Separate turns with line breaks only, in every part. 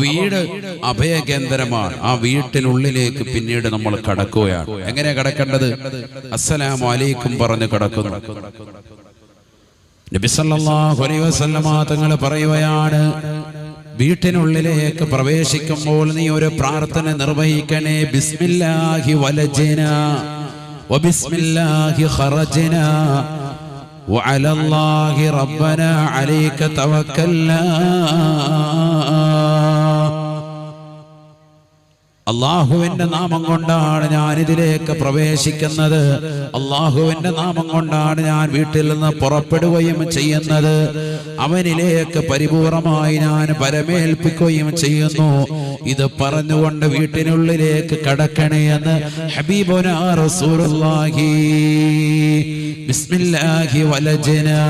വീട് അഭയകേന്ദ്രമാണ്. ആ വീട്ടിനുള്ളിലേക്ക് പിന്നീട് നമ്മൾ കടക്കുകയാണ്. എങ്ങനെ കടക്കേണ്ടത്? അസ്സലാമു അലൈക്കും പറഞ്ഞ് കടക്കുന്നു. നബി സല്ലല്ലാഹു അലൈഹി വസല്ലമ തങ്ങൾ പറയുകയാണ്, വീട്ടിനുള്ളിലേക്ക് പ്രവേശിക്കുമ്പോൾ നീ ഒരു പ്രാർത്ഥന നിർവഹിക്കണേ. ബിസ്മില്ലാഹി വലജ്നാ വബിസ്മില്ലാഹി ഖറജ്നാ വഅലല്ലാഹി റബ്ബനാ അലൈക തവക്കൽനാ. അള്ളാഹുവിന്റെ നാമം കൊണ്ടാണ് ഞാൻ ഇതിലേക്ക് പ്രവേശിക്കുന്നത്. അള്ളാഹുവിന്റെ നാമം കൊണ്ടാണ് ഞാൻ വീട്ടിൽ നിന്ന് പുറപ്പെടുകയും ചെയ്യുന്നത്. അവനിലേക്ക് പരിപൂർണമായി ഞാൻ പരമേൽപ്പിക്കുകയും ചെയ്യുന്നു. ഇത് പറഞ്ഞുകൊണ്ട് വീട്ടിനുള്ളിലേക്ക് കടക്കണേ എന്ന് ഹബീബുനാ റസൂലുള്ളാഹി. ബിസ്മില്ലാഹി വലജ്നാ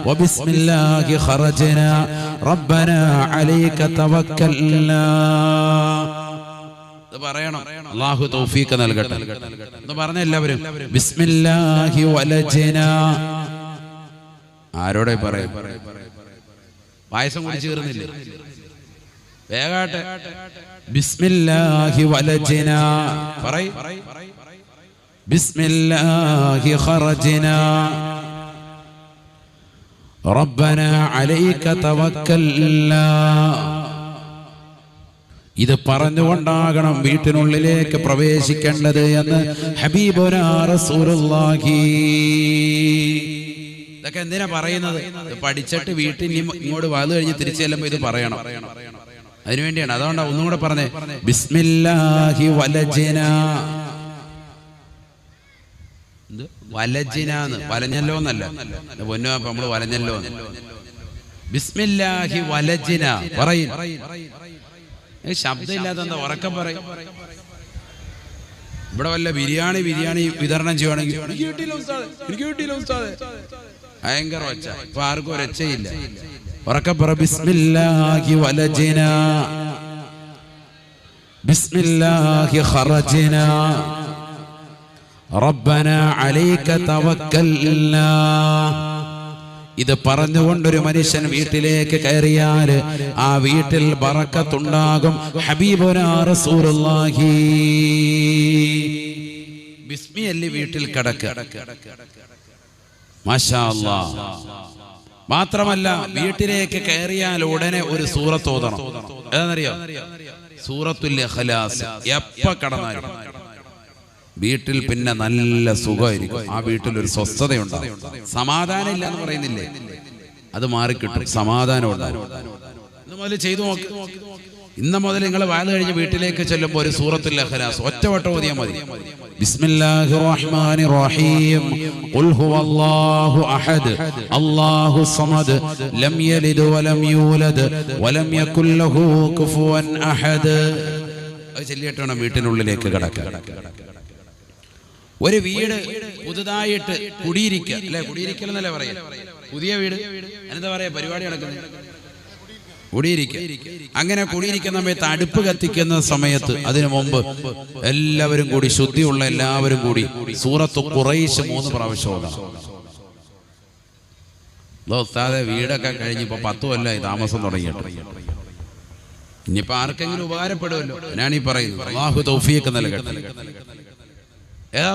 വബിസ്മില്ലാഹി ഖറജ്നാ റബ്ബനാ അലൈക തവക്കൽനാ. പറയണം. അല്ലാഹു തൗഫീഖ് നൽകട്ടെ എന്ന് പറഞ്ഞ എല്ലാവരും ബിസ്മില്ലാഹി വലജ്നാ. ആരോടെ പറയും? പായസം കുടിച്ചു തീർന്നില്ലേ? വേഗാട്ടെ. ബിസ്മില്ലാഹി വലജ്നാ പറയ്. ബിസ്മില്ലാഹി ഖറജ്നാ റബ്ബനാ അലൈക തവക്കൽനാ. ഇത് പറഞ്ഞുകൊണ്ടാകണം വീട്ടിനുള്ളിലേക്ക് പ്രവേശിക്കേണ്ടത് എന്ന് ഹബീബുനാ റസൂലുള്ളാഹി. ഇതൊക്കെ എന്തിനാ പറയുന്നത്? പഠിച്ചിട്ട് വീട്ടിൽ ഇങ്ങോട്ട് വന്നു കഴിഞ്ഞ് തിരിച്ചു ചെല്ലുമ്പോൾ ഇത് പറയണം. അതിനുവേണ്ടിയാണ്. അതുകൊണ്ടാണ് ഒന്നും കൂടെ പറഞ്ഞേ, ബിസ്മില്ലാഹി വലജ്നാ. വലജ്നാന്ന് വലഞ്ഞല്ലോ എന്നല്ല, പൊന്നോ നമ്മള് വലഞ്ഞല്ലോ. ബിസ്മില്ലാഹി വലജ്നാ പറയും. ശബ്ദമില്ലാത്ത എന്താ? ഉറക്കം പറയും. ഇവിടെ വല്ല ബിരിയാണി വിതരണം ചെയ്യുവാണെങ്കിൽ ഭയങ്കര ഒച്ച. ഇപ്പൊ ആർക്കും ഒരച്ചയില്ല. ഉറക്കം പറ. ബിസ്മില്ലാഹി വലജ്നാ ബിസ്മില്ലാഹി ഖറജ്നാ റബ്ബനാ അലൈക തവക്കൽനാ. ഇത് പറഞ്ഞുകൊണ്ടൊരു മനുഷ്യൻ വീട്ടിലേക്ക് കയറിയാൽ ആ വീട്ടിൽ ബറക്കത്തുണ്ടാകും. ഹബീബുനാ റസൂലുള്ളാഹി. ബിസ്മിയല്ലി വീട്ടിൽ കടക്കുക. മാഷാ അല്ലാഹ്. മാത്രമല്ല വീട്ടിലേക്ക് കയറിയാൽ ഉടനെ ഒരു സൂറത്ത് ഓതണം. ഏതാണെന്നറിയോ? സൂറത്തുൽ ഇഖ്ലാസ്. എപ്പ കടന്നാലും വീട്ടിൽ പിന്നെ നല്ല സുഖമായിരിക്കും. ആ വീട്ടിൽ ഒരു സ്വസ്ഥതയുണ്ടാകും. സമാധാനം ഇല്ല എന്ന് പറയുന്നില്ലേ, അത് മാറിക്കിട്ടും. സമാധാനം ഉണ്ടാകും. ഇന്ന് മുതൽ ചെയ്തു നോക്ക്. ഇന്ന് മുതൽ നിങ്ങൾ വാല് കഴിഞ്ഞ് വീട്ടിലേക്ക് ചെല്ലുമ്പോൾ ഒരു സൂറത്തുൽ ഇഖ്ലാസ് ഒറ്റവട്ടം ഓതിയാൽ മതി. ബിസ്മില്ലാഹിർ റഹ്മാനിർ റഹീം. ഖുൽ ഹുവല്ലാഹു അഹദ് അല്ലാഹു സമദ് ലം യലിദ് വലം യൂലദ് വലം യകുൽ ലഹു കുഫുവൻ അഹദ്. അത് ചൊല്ലിയിട്ടാണ് വീട്ടിനുള്ളിലേക്ക് കടക്കുക. ഒരു വീട് പുതുതായിട്ട് കുടിയിരിക്കുക അല്ലെ? കുടിയിരിക്കൽ എന്നല്ലേ പറയാ? പുതിയ വീട് എന്താ പറയാ? പരിപാടി നടക്കുന്നത് കുടിയിരിക്കുക. അങ്ങനെ കുടിയിരിക്കുന്ന സമയത്ത് അടുപ്പ് കത്തിക്കുന്ന സമയത്ത് അതിനു മുമ്പ് എല്ലാവരും കൂടി, ശുദ്ധിയുള്ള എല്ലാവരും കൂടി സൂറത്തു ഖുറൈശ് 3 പ്രാവശ്യം ഓതാം. ഉസ്താദെ വീടൊക്കെ കഴിഞ്ഞിപ്പോ 10 കൊല്ലമായി താമസം തുടങ്ങിയിട്ട്. ഇനിയിപ്പോ ആർക്കെങ്കിലും ഉപകാരപ്പെടുമല്ലോ. ഞാനീ പറയുന്നു. അല്ലാഹു തൗഫീഖ് നൽകട്ടെ.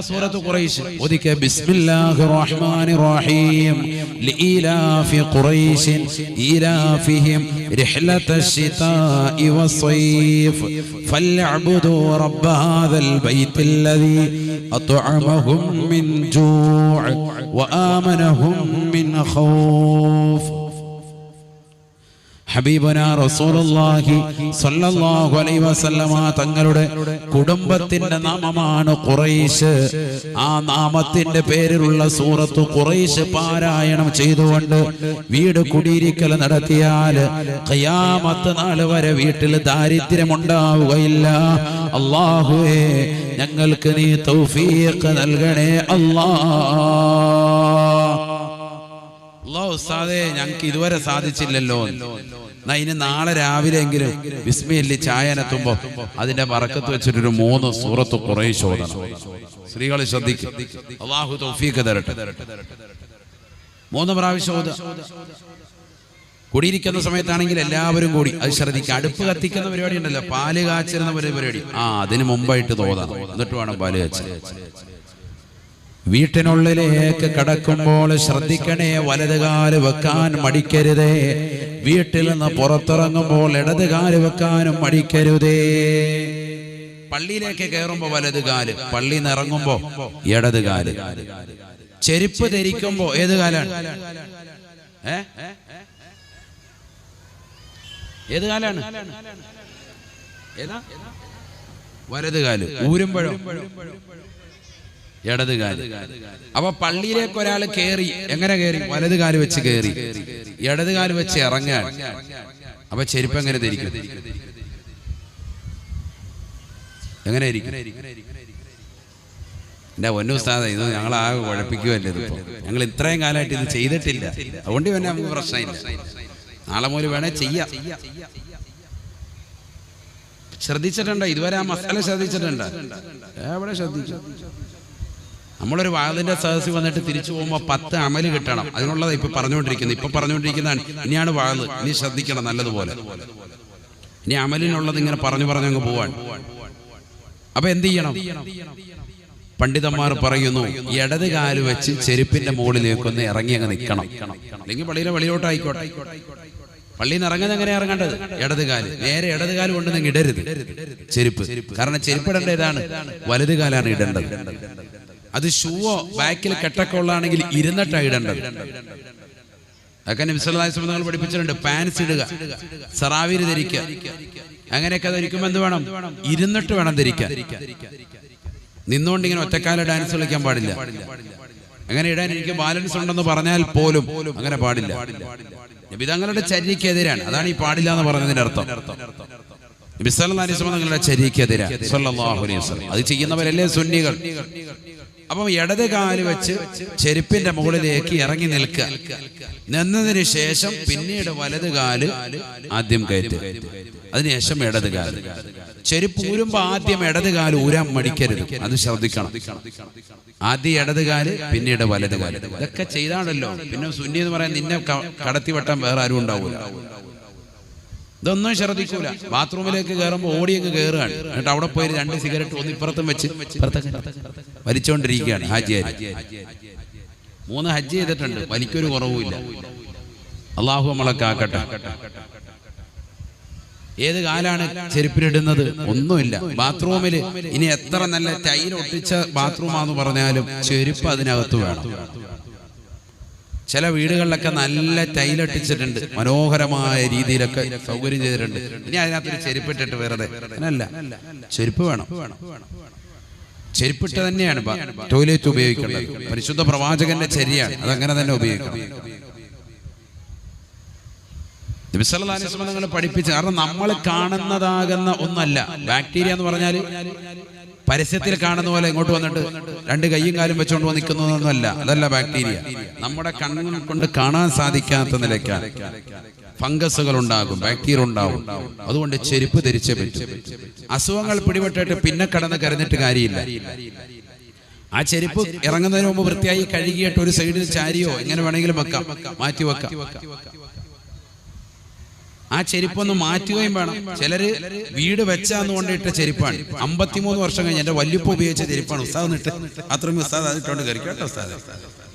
സൂറത്തു ഖുറൈശ് ഓദിക്കുക. ബിസ്മില്ലാഹിർ റഹ്മാനിർ റഹീം. ലഇലാഫി ഖുറൈശിൻ ഇലാഫിഹിം റിഹ്ലതശ് ശിതാഇ വസ്സൈഫ് ഫൽയഅ്ബുദൂ റബ്ബ ഹാദൽ ബൈത്തില്ലദീ അത്അമഹും മിൻ ജൂഅ് വആമനഹും മിൻ ഖൗഫ്. ഹബീബുനാ റസൂലുള്ളാഹി സ്വല്ലല്ലാഹു അലൈഹി വസല്ലമ തങ്ങളുടെ കുടുംബത്തിന്റെ നാമമാണ് ഖുറൈശ്. ആ നാമത്തിന്റെ പേരിലുള്ള സൂറത്തു ഖുറൈശ് പാരായണം ചെയ്തുകൊണ്ട് വീട് കുടിയിരിക്കൽ നടത്തിയാൽ ഖിയാമത്ത് നാൾ വരെ വീട്ടിൽ ദാരിദ്ര്യം ഉണ്ടാവുകയില്ല. അല്ലാഹുവേ, ഞങ്ങൾക്ക് നീ തൗഫീഖ് നൽകണേ അല്ലാഹ്. ഉസ്താദേ, ഞങ്ങൾക്ക് ഇതുവരെ സാധിച്ചില്ലല്ലോ. ഇനി നാളെ രാവിലെ എങ്കിലും ബിസ്മില്ലി ചായനെത്തുമ്പോ അതിന്റെ ബറക്കത്ത് വെച്ചിട്ടൊരു 3 സൂറത്ത് ഖുറൈശ് ഓതണം. സ്ത്രീകൾ ശ്രദ്ധിക്കും. അല്ലാഹു തൗഫീഖ് തരട്ടെ. 3 പ്രാവശ്യം ഓതുക. കുടിയിരിക്കുന്ന സമയത്താണെങ്കിൽ എല്ലാവരും കൂടി അത് ശ്രദ്ധിക്കുക. അടുപ്പ് കത്തിക്കുന്ന പരിപാടി ഉണ്ടല്ലോ, പാല് കാച്ചിരുന്ന പരിപാടി, അതിന് മുമ്പായിട്ട് തോന്നാം, എന്നിട്ട് വേണം പാല് കാച്ചൽ. വീട്ടിനുള്ളിലേക്ക് കടക്കുമ്പോൾ ശ്രദ്ധിക്കണേ, വലതുകാല് വെക്കാൻ മടിക്കരുതേ. വീട്ടിൽ നിന്ന് പുറത്തിറങ്ങുമ്പോൾ ഇടതുകാല് വെക്കാനും മടിക്കരുതേ. പള്ളിയിലേക്ക് കയറുമ്പോ വലതുകാല്, പള്ളിയിൽ നിന്ന് ഇറങ്ങുമ്പോ ഇടതുകാല്. ചെരുപ്പ് ധരിക്കുമ്പോ ഏത് കാലാണ്? ഏത് കാലാണ്? ഏതാ? വലതുകാല്. ഊരുമ്പോഴോ ഇടതുകാല്. അപ്പൊ പള്ളിയിലേക്ക് ഒരാൾ കയറി, എങ്ങനെ കയറി? വലതുകാല് വെച്ച് കയറി, ഇടതുകാല് വെച്ച് ഇറങ്ങാൻ. അപ്പൊ ചെരുപ്പ് എങ്ങനെ ധരിക്കും? എങ്ങനെ ഇരിക്കും? എന്റെ പൊന്നുസ്താദേ, ഇത് ഞങ്ങളാകെ കുഴപ്പിക്കുമല്ലേ. ഇതിപ്പോ ഞങ്ങൾ ഇത്രയും കാലമായിട്ട് ഇത് ചെയ്തിട്ടില്ല, അതുകൊണ്ട് തന്നെ നമുക്ക് പ്രശ്നമില്ല. നാളെ മുതൽ വേണേ ചെയ്യാം. ശ്രദ്ധിച്ചിട്ടുണ്ടോ ഇതുവരെ? ആ മസാല ശ്രദ്ധിച്ചിട്ടുണ്ടോ? എവിടെ ശ്രദ്ധിച്ചു? നമ്മളൊരു വാതിന്റെ സദസ്സിൽ വന്നിട്ട് തിരിച്ചു പോകുമ്പോൾ 10 അമല് കിട്ടണം. അതിനുള്ളത് ഇപ്പൊ പറഞ്ഞുകൊണ്ടിരിക്കുന്നതാണ്. ഇനിയാണ് വാത്, ഇനി ശ്രദ്ധിക്കണം നല്ലതുപോലെ. ഇനി അമലിനുള്ളത് ഇങ്ങനെ പറഞ്ഞങ്ങ് പോവാൻ. അപ്പൊ എന്ത് ചെയ്യണം? പണ്ഡിതന്മാർ പറയുന്നു, ഇടത് കാല് വെച്ച് ചെരുപ്പിന്റെ മുകളിലേക്കൊന്ന് ഇറങ്ങി അങ്ങ് നിൽക്കണം. അല്ലെങ്കിൽ പള്ളിയിലെ വെളിയിലോട്ടായിക്കോട്ടെ. പള്ളിയിൽ നിന്ന് ഇറങ്ങുന്നത് എങ്ങനെയാ ഇറങ്ങേണ്ടത്? ഇടതുകാല്. നേരെ ഇടതുകാല് കൊണ്ട് നിങ്ങൾ ഇടരുത് ചെരുപ്പ്. കാരണം ചെരുപ്പ് ഇടേണ്ട ഏതാണ്? വലതുകാലാണ് ഇടേണ്ടത്. അത് ഷൂവോ ബാക്കിൽ കെട്ടൊക്കെ ഉള്ളതാണെങ്കിൽ ഇരുന്നിട്ടാണ് ഇടേണ്ടത്. അതൊക്കെ നബി സല്ലല്ലാഹു അലൈഹി വസല്ലം പഠിപ്പിച്ചിട്ടുണ്ട്. പാൻസ് ഇടുക, സറാവീർ ധരിക്കുക, അങ്ങനെയൊക്കെ ധരിക്കുമ്പോൾ എന്ത് വേണം? ഇരുന്നിട്ട് വേണം ധരിക്കാൻ. നിന്നുകൊണ്ട് ഇങ്ങനെ ഒറ്റക്കാല ഡാൻസ് കളിക്കാൻ പാടില്ല. അങ്ങനെ ഇടാൻ എനിക്ക് ബാലൻസ് ഉണ്ടെന്ന് പറഞ്ഞാൽ പോലും അങ്ങനെ പാടില്ല. നബി തങ്ങളുടെ ചര്യക്കെതിരാണ്. അതാണ് ഈ പാടില്ല എന്ന് പറഞ്ഞതിന്റെ അർത്ഥം. നബി സല്ലല്ലാഹു അലൈഹി വസല്ലം തങ്ങളുടെ ചര്യക്കെതിരാണ് സല്ലല്ലാഹു അലൈഹി വസല്ലം. അത് ചെയ്യുന്നവരല്ലേ സുന്നികൾ. അപ്പം ഇടത് കാല് വെച്ച് ചെരുപ്പിന്റെ മുകളിലേക്ക് ഇറങ്ങി നിൽക്കുക. നിന്നതിന് ശേഷം പിന്നീട് വലത് കാല് ആദ്യം കയറ്റുക, അതിനുശേഷം ഇടത് കാല്. ചെരുപ്പ് ഊരുമ്പോ ആദ്യം ഇടത് കാല് ഊരാൻ മടിക്കരുത്, അത് ശ്രദ്ധിക്കണം. ആദ്യം ഇടത് കാല്, പിന്നീട് വലത് കാല്. ഇതൊക്കെ ചെയ്താണല്ലോ പിന്നെ സുന്നി എന്ന് പറയാൻ നിന്നെ കടത്തി വെട്ടാൻ വേറെ ആരും ഉണ്ടാവൂല. ഇതൊന്നും ശ്രദ്ധിക്കൂല. ബാത്റൂമിലേക്ക് കയറുമ്പോൾ ഓടിയങ്ങ് കയറുകയാണ്. എന്നിട്ട് അവിടെ പോയി 2 സിഗരറ്റ് ഒന്നിപ്പുറത്തും വെച്ച് വലിച്ചുകൊണ്ടിരിക്കുകയാണ്. ഹാജിയാര് 3 ഹജ്ജ് ചെയ്തിട്ടുണ്ട്, വലിക്കൊരു കുറവുമില്ല. അള്ളാഹു നമ്മളെ കാക്കട്ടെ. ഏത് കാലാണ് ചെരുപ്പിലിടുന്നത്? ഒന്നുമില്ല. ബാത്റൂമിൽ ഇനി എത്ര നല്ല ടൈൽ ഒട്ടിച്ച ബാത്റൂമാന്ന് പറഞ്ഞാലും ചെരുപ്പ് അതിനകത്ത് വേണം. ചില വീടുകളിലൊക്കെ നല്ല ടൈലൊട്ടിച്ചിട്ടുണ്ട്, മനോഹരമായ രീതിയിലൊക്കെ സൗകര്യം ചെയ്തിട്ടുണ്ട്. ഇനി അതിനകത്തൊരു ചെരുപ്പിട്ടിട്ട് വെറുതെ അല്ല, ചെരുപ്പ് വേണം. ചെരുപ്പിട്ട് തന്നെയാണ് ടോയ്ലറ്റ് ഉപയോഗിക്കേണ്ടത്. പരിശുദ്ധ പ്രവാചകന്റെ ചര്യയാണ്, അതങ്ങനെ തന്നെ ഉപയോഗിക്കണം. നബി സല്ലല്ലാഹു അലൈഹി വസല്ലം നിങ്ങൾ പഠിപ്പിച്ചു. കാരണം നമ്മൾ കാണുന്നതാകുന്ന ഒന്നല്ല ബാക്ടീരിയ എന്ന് പറഞ്ഞാൽ. പരസ്യത്തിൽ കാണുന്ന പോലെ ഇങ്ങോട്ട് വന്നിട്ട് 2 കൈയും കാലും വെച്ചുകൊണ്ട് നിൽക്കുന്നതൊന്നുമല്ല. അതല്ല ബാക്ടീരിയ. നമ്മുടെ കണ്ണുകൾ കൊണ്ട് കാണാൻ സാധിക്കാത്ത നിലയ്ക്കാണ്. ഫംഗസുകൾ ഉണ്ടാകും, ബാക്ടീരിയ ഉണ്ടാകും. അതുകൊണ്ട് ചെരുപ്പ് ധരിച്ചേ പറ്റും. അസുഖങ്ങൾ പിടിപെട്ടിട്ട് പിന്നെ കടന്ന് കരഞ്ഞിട്ട് കാര്യമില്ല. ആ ചെരുപ്പ് ഇറങ്ങുന്നതിന് മുമ്പ് വൃത്തിയായി കഴുകിയിട്ട് ഒരു സൈഡിൽ ചാരിയോ എങ്ങനെ വേണമെങ്കിലും വെക്കാം, മാറ്റി വെക്കാം. ആ ചെരുപ്പൊന്ന് മാറ്റുകയും വേണം. ചിലര് വീട് വെച്ചാന്ന് കൊണ്ടിട്ട ചെരുപ്പാണ്. 53 വർഷം കഴിഞ്ഞ് എന്റെ വല്യപ്പ ഉപയോഗിച്ച ചെരുപ്പാണ്. ഉസ്താദ് ഇട്ട് അത്രയും ഉസ്താദ് അതിട്ടോണ്ട് കയറി കേട്ടോ ഉസ്താദ്.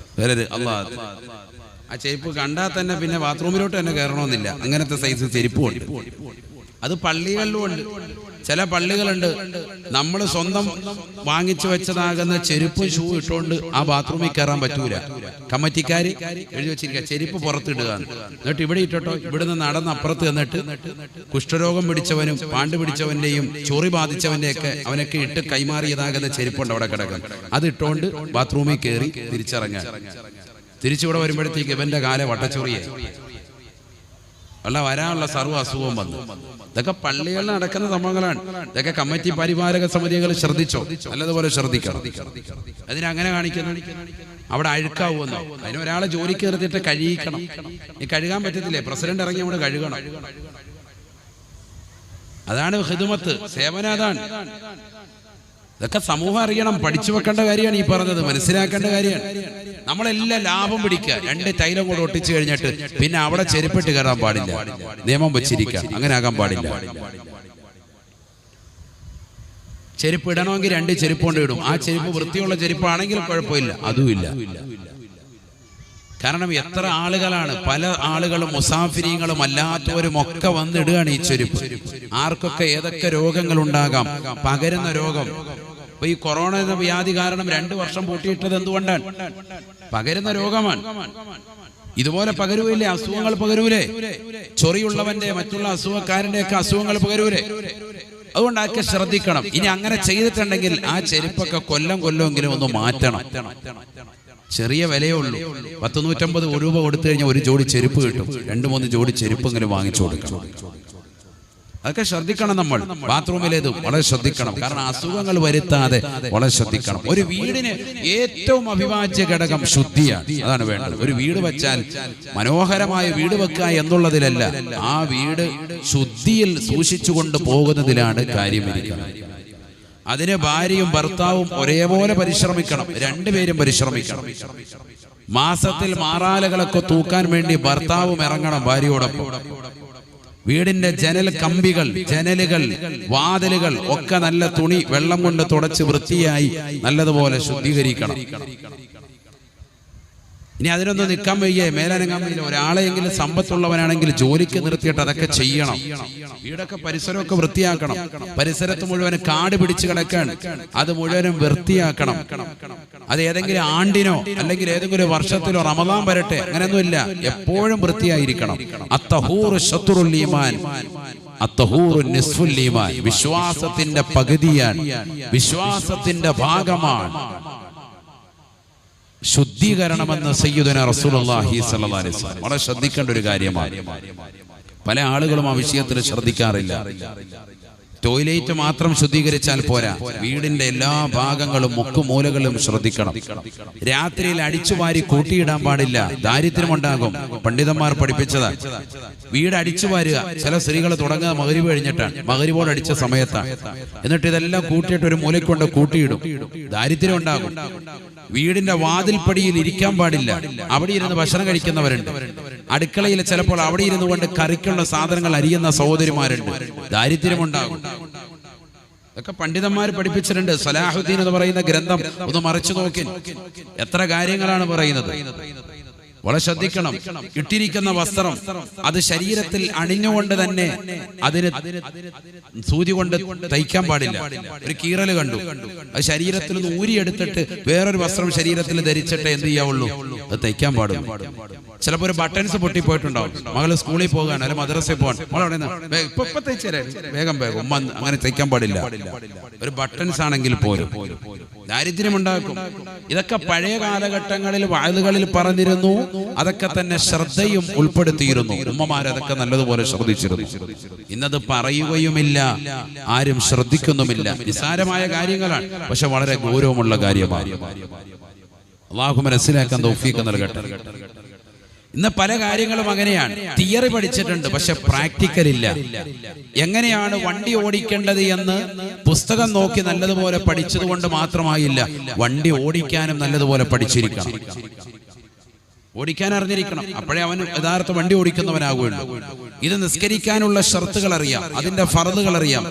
അല്ലാഹ്, ആ ചെരുപ്പ് കണ്ടാൽ തന്നെ പിന്നെ ബാത്റൂമിലോട്ട് തന്നെ കയറണമെന്നില്ല. അങ്ങനത്തെ സൈസ് ചെരുപ്പുണ്ട്. അത് പള്ളികളിലും ഉണ്ട്. ചില പള്ളികളുണ്ട് നമ്മൾ സ്വന്തം വാങ്ങിച്ചു വെച്ചതാകുന്ന ചെരുപ്പും ഷൂ ഇട്ടുകൊണ്ട് ആ ബാത്റൂമിൽ കയറാൻ പറ്റൂല. കമ്മിറ്റിക്കാർ എഴുതി വെച്ചിരിക്കുക ചെരുപ്പ് പുറത്തിടുക. എന്നിട്ട് ഇവിടെ ഇട്ടോ, ഇവിടുന്ന് നടന്ന് അപ്പുറത്ത് എന്നിട്ട് കുഷ്ഠരോഗം പിടിച്ചവനും പാണ്ട് പിടിച്ചവന്റെയും ചൊറി ബാധിച്ചവന്റെയൊക്കെ അവനൊക്കെ ഇട്ട് കൈമാറിയതാകുന്ന ചെരുപ്പുണ്ട് അവിടെ കിടക്കാൻ. അത് ഇട്ടുകൊണ്ട് ബാത്റൂമിൽ കയറി തിരിച്ചിറങ്ങാൻ. തിരിച്ചിവിടെ വരുമ്പോഴത്തേക്ക് ഇവന്റെ കാല വട്ടച്ചൊറിയെ അല്ല വരാനുള്ള സർവ്വ അസുഖവും വന്നു. ഇതൊക്കെ പള്ളികളിൽ നടക്കുന്ന സംഭവങ്ങളാണ്. ഇതൊക്കെ കമ്മിറ്റി പരിപാലക സമിതികൾ ശ്രദ്ധിച്ചോ, നല്ലതുപോലെ ശ്രദ്ധിക്കണം. അതിനങ്ങനെ കാണിക്കുന്നു. അവിടെ അഴുക്കാവുമെന്നോ അതിനൊരാളെ ജോലിക്ക് നിർത്തിയിട്ട് കഴുകിക്കണം. ഈ കഴുകാൻ പറ്റത്തില്ലേ? പ്രസിഡന്റ് ഇറങ്ങി അവിടെ കഴുകണം. അതാണ് ഖിദ്മത്ത്, സേവനം. അതാണ് ഇതൊക്കെ സമൂഹം അറിയണം, പഠിച്ചു വെക്കേണ്ട കാര്യമാണ് ഈ പറഞ്ഞത്, മനസ്സിലാക്കേണ്ട കാര്യമാണ്. നമ്മളെല്ലാം ലാഭം പിടിക്കുക, 2 തൈലം കൂടെ ഒട്ടിച്ചു കഴിഞ്ഞിട്ട് പിന്നെ അവിടെ ചെരുപ്പിട്ട് കയറാൻ പാടില്ല, നിയമം വെച്ചിരിക്കുക, അങ്ങനെ ആകാൻ പാടില്ല. ചെരുപ്പ് ഇടണമെങ്കിൽ 2 ചെരുപ്പ് കൊണ്ട് ഇടും. ആ ചെരുപ്പ് വൃത്തിയുള്ള ചെരുപ്പാണെങ്കിൽ കുഴപ്പമില്ല, അതുമില്ല. കാരണം എത്ര ആളുകളാണ്, പല ആളുകളും മുസാഫിരീങ്ങളും അല്ലാത്തവരും ഒക്കെ വന്നിടുകയാണ് ഈ ചെരുപ്പ്. ആർക്കൊക്കെ ഏതൊക്കെ രോഗങ്ങൾ ഉണ്ടാകാം, പകരുന്ന രോഗം. ഇപ്പൊ ഈ കൊറോണ എന്ന വ്യാധി കാരണം 2 വർഷം പൂട്ടിയിട്ടത് എന്തുകൊണ്ടാണ്? പകരുന്ന രോഗമാണ്. ഇതുപോലെ പകരൂലേ അസുഖങ്ങൾ, പകരൂലേ ചൊറിയുള്ളവന്റെ മറ്റുള്ള അസുഖക്കാരന്റെ ഒക്കെ അസുഖങ്ങൾ പകരൂലേ. അതുകൊണ്ടൊക്കെ ശ്രദ്ധിക്കണം. ഇനി അങ്ങനെ ചെയ്തിട്ടുണ്ടെങ്കിൽ ആ ചെരുപ്പൊക്കെ കൊല്ലെങ്കിലും ഒന്ന് മാറ്റണം. ചെറിയ വിലയേ ഉള്ളൂ, 150 രൂപ കൊടുത്തു കഴിഞ്ഞാൽ 1 ജോഡി ചെരുപ്പ് കിട്ടും. 2-3 ജോഡി ചെരുപ്പെങ്കിലും വാങ്ങിച്ചു കൊടുക്കണം. അതൊക്കെ ശ്രദ്ധിക്കണം. നമ്മൾ ബാത്റൂമിലേതും വളരെ ശ്രദ്ധിക്കണം. കാരണം അസുഖങ്ങൾ വരുത്താതെ വളരെ ശ്രദ്ധിക്കണം. ഒരു വീടിന് ഏറ്റവും അവിഭാജ്യ ഘടകം ശുദ്ധിയാണ്. അതാണ് വേണ്ടത്. ഒരു വീട് വെച്ചാൽ മനോഹരമായ വീട് വെക്കുക എന്നുള്ളതിലല്ല, ആ വീട് ശുദ്ധിയിൽ സൂക്ഷിച്ചുകൊണ്ട് പോകുന്നതിലാണ് കാര്യമിരിക്കുന്നത്. അതിന് ഭാര്യയും ഭർത്താവും ഒരേപോലെ പരിശ്രമിക്കണം, 2 പേരും പരിശ്രമിക്കണം. മാസത്തിൽ മാറാലകളൊക്കെ തൂക്കാൻ വേണ്ടി ഭർത്താവും ഇറങ്ങണം ഭാര്യയോടൊപ്പം. വീടിന്റെ ജനൽ കമ്പികൾ, ജനലുകൾ, വാതിലുകൾ ഒക്കെ നല്ല തുണി വെള്ളം കൊണ്ട് തുടച്ച് വൃത്തിയായി നല്ലതുപോലെ ശുദ്ധീകരിക്കണം. ഇനി അതിനൊന്നും നിൽക്കാൻ വയ്യേ, മേലനങ്ങാൻ വയ്യ, ഒരാളെയെങ്കിലും സമ്പത്തുള്ളവനാണെങ്കിൽ ജോലിക്ക് നിർത്തിയിട്ട് അതൊക്കെ ചെയ്യണം. വീടൊക്കെ പരിസരമൊക്കെ വൃത്തിയാക്കണം. പരിസരത്ത് മുഴുവൻ കാട് പിടിച്ചു കിടക്കാണ്, അത് മുഴുവനും വൃത്തിയാക്കണം. അത് ഏതെങ്കിലും ആണ്ടിനോ അല്ലെങ്കിൽ ഏതെങ്കിലും വർഷത്തിലോ റമദാൻ വരട്ടെ, അങ്ങനെയൊന്നുമില്ല, എപ്പോഴും വൃത്തിയായിരിക്കണം. അത്തഹൂറു ശത്രുൽ ഈമാൻ, അത്തഹൂറു നിസ്ഫുൽ ഈമാൻ. വിശ്വാസത്തിന്റെ പകുതിയാണ്, വിശ്വാസത്തിന്റെ ഭാഗമാണ് ശുദ്ധീകരണമെന്ന് സയ്യിദുനാ റസൂലുള്ളാഹി സ്വല്ലല്ലാഹി അലൈഹി വസല്ലം. വളരെ ശ്രദ്ധിക്കേണ്ട ഒരു കാര്യമാണ്. പല ആളുകളും ആ വിഷയത്തിൽ ശ്രദ്ധിക്കാറില്ല. ടോയ്ലറ്റ് മാത്രം ശുദ്ധീകരിച്ചാൽ പോരാ, വീടിന്റെ എല്ലാ ഭാഗങ്ങളും മുക്കുമൂലകളും ശ്രദ്ധിക്കണം. രാത്രിയിൽ അടിച്ചുവാരി കൂട്ടിയിടാൻ പാടില്ല, ദാരിദ്ര്യമുണ്ടാകും. പണ്ഡിതന്മാർ പഠിപ്പിച്ചതാ. വീട് അടിച്ചുവാരുക, ചില സ്ത്രീകൾ തുടങ്ങുക മഗ്‌രിബ് കഴിഞ്ഞിട്ടാണ്, മഗ്‌രിബോട് അടിച്ച സമയത്താണ്. എന്നിട്ട് ഇതെല്ലാം കൂട്ടിയിട്ട് ഒരു മൂലക്കൊണ്ട് കൂട്ടിയിടും, ദാരിദ്ര്യം ഉണ്ടാകും. വീടിന്റെ വാതിൽപ്പടിയിൽ ഇരിക്കാൻ പാടില്ല, അവിടെ ഇരുന്ന് ഭക്ഷണം കഴിക്കുന്നവരുണ്ട്. അടുക്കളയിൽ ചിലപ്പോൾ അവിടെ ഇരുന്നു കൊണ്ട് കറിക്കുള്ള സാധനങ്ങൾ അരിയുന്ന സഹോദരിമാരുണ്ട്, ദാരിദ്ര്യമുണ്ടാകും. ഇതൊക്കെ പണ്ഡിതന്മാർ പഠിപ്പിച്ചിട്ടുണ്ട്. സലാഹുദ്ദീൻ എന്ന് പറയുന്ന ഗ്രന്ഥം ഒന്ന് മറിച്ചു നോക്കി, എത്ര കാര്യങ്ങളാണ് പറയുന്നത്. വളരെ ശ്രദ്ധിക്കണം. ഇട്ടിരിക്കുന്ന വസ്ത്രം അത് ശരീരത്തിൽ അണിഞ്ഞുകൊണ്ട് തന്നെ അതിന് സൂചി കൊണ്ട് തയ്ക്കാൻ പാടില്ല. ഒരു കീറല് കണ്ടു, അത് ശരീരത്തിൽ നിന്ന് ഊരിയെടുത്തിട്ട് വേറൊരു വസ്ത്രം ശരീരത്തിൽ ധരിച്ചിട്ട് എന്ത് ചെയ്യാവുള്ളൂ, അത് തയ്ക്കാൻ പാടുള്ളൂ. ചിലപ്പോൾ ഒരു ബട്ടൺസ് പൊട്ടിപ്പോയിട്ടുണ്ടാവും, മകള് സ്കൂളിൽ പോകാൻ അല്ലെങ്കിൽ മദ്രസയിൽ പോകാൻ, മോളവിടെ ഇപ്പൊ തയ്ച്ചേരാ വേഗം ഉമ്മ, അങ്ങനെ തയ്ക്കാൻ പാടില്ല. ഒരു ബട്ടൺസ് ആണെങ്കിൽ പോലും ദാരിദ്ര്യമുണ്ടാക്കും. ഇതൊക്കെ പഴയ കാലഘട്ടങ്ങളിൽ വഅലുകളിൽ പറഞ്ഞിരുന്നു, അതൊക്കെ തന്നെ ശ്രദ്ധയും ഉൾപ്പെടുത്തിയിരുന്നു. ഉമ്മമാരതൊക്കെ നല്ലതുപോലെ ശ്രദ്ധിച്ചിരുന്നു. ഇന്നത് പറയുകയുമില്ല, ആരും ശ്രദ്ധിക്കുന്നുമില്ല. നിസ്സാരമായ കാര്യങ്ങളാണ്, പക്ഷെ വളരെ ഗൗരവമുള്ള കാര്യമാണ്. അല്ലാഹു മനസ്സിലാക്കാൻ തൗഫീഖ് നൽകട്ടെ. ഇന്ന് പല കാര്യങ്ങളും അങ്ങനെയാണ്. തിയറി പഠിച്ചിട്ടുണ്ട്, പക്ഷെ പ്രാക്ടിക്കൽ ഇല്ല. എങ്ങനെയാണ് വണ്ടി ഓടിക്കേണ്ടത് എന്ന് പുസ്തകം നോക്കി നല്ലതുപോലെ പഠിച്ചതുകൊണ്ട് മാത്രമായില്ല, വണ്ടി ഓടിക്കാനും നല്ലതുപോലെ പഠിച്ചിരിക്കണം, ഓടിക്കാൻ അറിഞ്ഞിരിക്കണം. അപ്പോഴേ അവൻ യഥാർത്ഥ വണ്ടി ഓടിക്കുന്നവനാകുള്ളൂ. ഇത് നിസ്കരിക്കാനുള്ള ഷർത്തുകൾ അറിയാം, അതിന്റെ ഫർളുകൾ അറിയാം,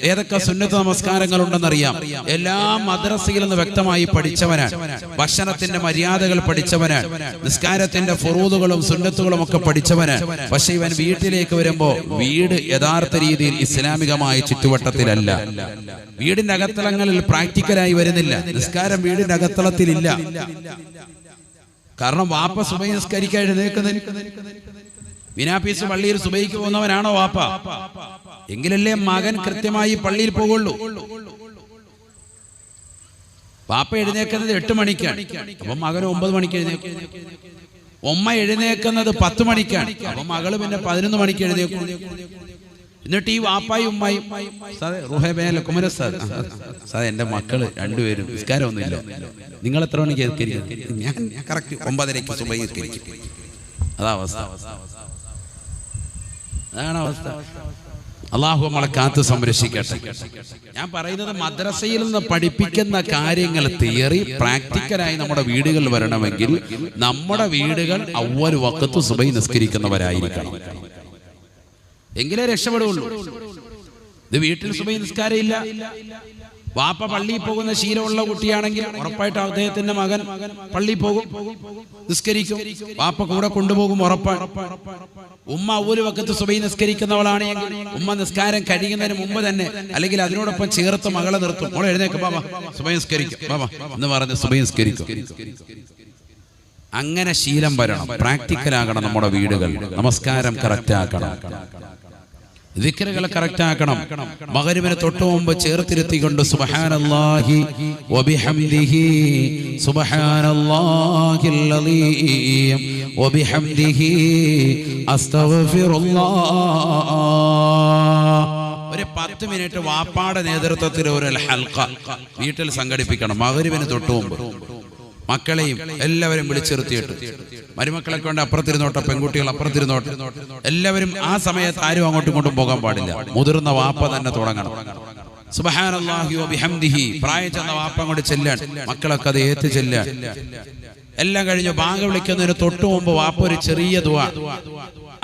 ഏതൊക്കെ സുന്നത്ത് നമസ്കാരങ്ങൾ ഉണ്ടെന്നറിയാം. എല്ലാം മദ്രസയിൽ നിന്ന് വ്യക്തമായി പഠിച്ചവനാണ്. ഭക്ഷണത്തിന്റെ മര്യാദകൾ പഠിച്ചവനാണ്. നിസ്കാരത്തിന്റെ ഫുറൂദുകളും സുന്നത്തുകളും ഒക്കെ പഠിച്ചവനാണ്. പക്ഷെ ഇവൻ വീട്ടിലേക്ക് വരുമ്പോ വീട് യഥാർത്ഥ രീതിയിൽ ഇസ്ലാമികമായ ചുറ്റുവട്ടത്തിലല്ല. വീടിന്റെ അകത്തളങ്ങളിൽ പ്രാക്ടിക്കലായി വരുന്നില്ല. നിസ്കാരം വീടിന്റെ അകത്തളത്തിലില്ല. കാരണം വാപ്പ സുബഹി നിസ്കരിക്കാൻ എഴുന്നേൽക്കുന്ന വിനാപീസ് പള്ളിയിൽ സുബഹിക്ക് പോകുന്നവനാണോ വാപ്പ? എങ്കിലല്ലേ മകൻ കൃത്യമായി പള്ളിയിൽ പോകുള്ളൂ. വാപ്പ എഴുന്നേക്കുന്നത് 8 മണിക്കാണ്, അപ്പൊ മകന് 9 മണിക്ക് എഴുന്നേക്കും. ഉമ്മ എഴുന്നേക്കുന്നത് 10 മണിക്കാണ്, അപ്പൊ മകള് പിന്നെ 11 മണിക്ക് എഴുന്നേക്കും. എന്നിട്ട് ഈ വാപ്പായും ഉമ്മായും സാർ എന്റെ മക്കള് 2 പേരും നിസ്കാരമൊന്നുമില്ല, നിങ്ങൾ എത്ര മണിക്ക് നിസ്കരിക്കും? ഞാൻ കറക്റ്റ് 9:30 സുബഹി നിസ്കരിക്കും. അതാ അവസ്ഥ, അതാണ് അവസ്ഥ. അള്ളാഹു നമ്മളെ കാത്ത് സംരക്ഷിക്കട്ടെ. ഞാൻ പറയുന്നത് മദ്രസയിൽ നിന്ന് പഠിപ്പിക്കുന്ന കാര്യങ്ങൾ തിയറി പ്രാക്ടിക്കലായി നമ്മുടെ വീടുകളിൽ വരണമെങ്കിൽ നമ്മുടെ വീടുകൾ അവ്വൽ വഖത്ത് സുബഹി നിസ്കരിക്കുന്നവരായിരിക്കണം. എങ്കിലേ രക്ഷപ്പെടുകയുള്ളൂ. ഇത് വീട്ടിൽ സുബഹി നിസ്കാരം ഇല്ല, വാപ്പ പള്ളിയിൽ പോകുന്ന ശീലമുള്ള കുട്ടിയാണെങ്കിൽ ഉറപ്പായിട്ട് അദ്ദേഹത്തിന്റെ മകൻ പള്ളിയിൽ പോകും, നിസ്കരിക്കും, വാപ്പ കൂടെ കൊണ്ടുപോകും ഉറപ്പാണ്. ഉമ്മ ഒരു വക്കത്ത് സുബഹി നിസ്കരിക്കുന്നവളാണ്, ഉമ്മ നിസ്കാരം കഴിയുന്നതിന് മുമ്പ് തന്നെ അല്ലെങ്കിൽ അതിനോടൊപ്പം ചേർത്ത് മകളെ നിർത്തും. മോളെ എഴുന്നേക്ക് ബാബാ സുബഹി നിസ്കരിക്കും ബാബാ എന്ന് പറഞ്ഞ് സുബഹി നിസ്കരിക്കും. അങ്ങനെ ശീലം വരണം, പ്രാക്ടിക്കലാകണം നമ്മുടെ വീടുകൾ. നമസ്കാരം കറക്റ്റ് ആക്കണം, ദിക്റുകൾ കറക്റ്റ് ആക്കണം. മഗ്‌രിബിന് തൊട്ട് മുമ്പ് ചേർത്തിരുത്തിക്കൊണ്ട് സുബ്ഹാനല്ലാഹി വബിഹംദിഹി സുബ്ഹാനല്ലാഹിൽ അലീം വബിഹംദിഹി അസ്തഗ്ഫിറുല്ലാഹ്. ഒരു 10 മിനിറ്റ് വാപ്പാടെ നേതൃത്വത്തിൽ ഒരു ഹൽഖ വീട്ടിൽ സംഘടിപ്പിക്കണം. മഗ്‌രിബിന് തൊട്ട് മുമ്പ് മക്കളെയും എല്ലാവരും വിളിച്ചിരുത്തിയിട്ട്, മരുമക്കളൊക്കെ കൊണ്ട് അപ്പുറത്തിരുന്നോട്ടെ, പെൺകുട്ടികൾ അപ്പുറത്തിരുന്നോട്ടെ, എല്ലാവരും ആ സമയത്ത് ആരും അങ്ങോട്ടും ഇങ്ങോട്ടും പോകാൻ പാടില്ല. മുതിർന്ന വാപ്പ തന്നെ തുടങ്ങണം. സുബ്ഹാനല്ലാഹി വബിഹംദിഹി പ്രായം ചെന്ന വാപ്പ അങ്ങോട്ട് ചെല്ലാൻ, മക്കളൊക്കെ അത് ഏറ്റ് ചെല്ലാൻ. എല്ലാം കഴിഞ്ഞു ബാങ്ക് വിളിക്കുന്നതിന് തൊട്ടു മുമ്പ് വാപ്പ ഒരു ചെറിയ ദുആ,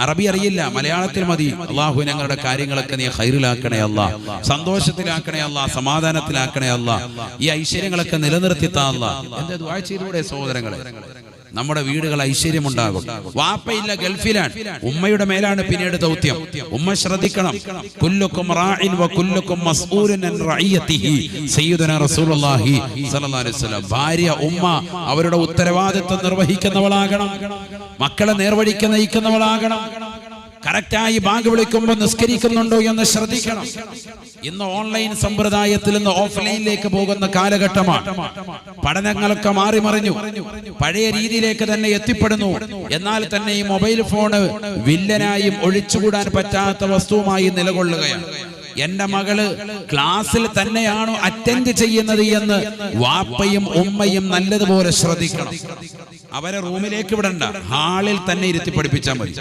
അറബി അറിയില്ല, മലയാളത്തിൽ മതി. അല്ലാഹു ഞങ്ങളുടെ കാര്യങ്ങളൊക്കെ നീ ഖൈറിലാക്കണേ അല്ലാ, സന്തോഷത്തിലാക്കണേ അല്ലാ, സമാധാനത്തിലാക്കണേ അല്ലാ, ഈ ഐശ്വര്യങ്ങളൊക്കെ നിലനിർത്തി താ അല്ലാ. എന്താ ദുആ ചെയ്തൂടെ സഹോദരങ്ങളെ? നമ്മുടെ വീടുകൾ ഐശ്വര്യമുണ്ടാകും. വാപ്പയില്ല, ഗൾഫിലാണ്, ഉമ്മയുടെ മേലാണ് പിന്നീട് ദൗത്യം. ഉമ്മ ശ്രദ്ധിക്കണം. കുല്ലുക്കും റാഇൻ വ കുല്ലുക്കും മസ്ഊലുൻ അൻ റഇയതിഹി സയ്യിദുനാ റസൂലുള്ളാഹി സ്വല്ലല്ലാഹു അലൈഹി വസല്ലം. ഭാര്യ ഉമ്മ അവരുടെ ഉത്തരവാദിത്വം നിർവഹിക്കുന്നവളാകണം, മക്കളെ നേർവഴിക്ക് നയിക്കുന്നവളാകണം. കറക്റ്റായി ബാങ്ക് വിളിക്കുമ്പോൾ നിസ്കരിക്കുന്നുണ്ടോ എന്ന് ശ്രദ്ധിക്കണം. ഇന്ന് ഓൺലൈൻ സമ്പ്രദായത്തിൽ നിന്ന് ഓഫ്ലൈനിലേക്ക് പോകുന്ന കാലഘട്ടമാണ്. പഠനങ്ങളൊക്കെ മാറി മറിഞ്ഞു, പഴയ രീതിയിലേക്ക് തന്നെ എത്തിപ്പെടുന്നു. എന്നാൽ തന്നെ ഈ മൊബൈൽ ഫോണ് വില്ലനായും ഒഴിച്ചുകൂടാൻ പറ്റാത്ത വസ്തുവുമായി നിലകൊള്ളുകയാണ്. എന്റെ മകള് ക്ലാസ്സിൽ തന്നെയാണോ അറ്റൻഡ് ചെയ്യുന്നത് എന്ന് വാപ്പയും ഉമ്മയും നല്ലതുപോലെ ശ്രദ്ധിക്കണം. അവരെ റൂമിലേക്ക് വിടണ്ട, ഹാളിൽ തന്നെ ഇരുത്തി പഠിപ്പിച്ചാൽ മതി.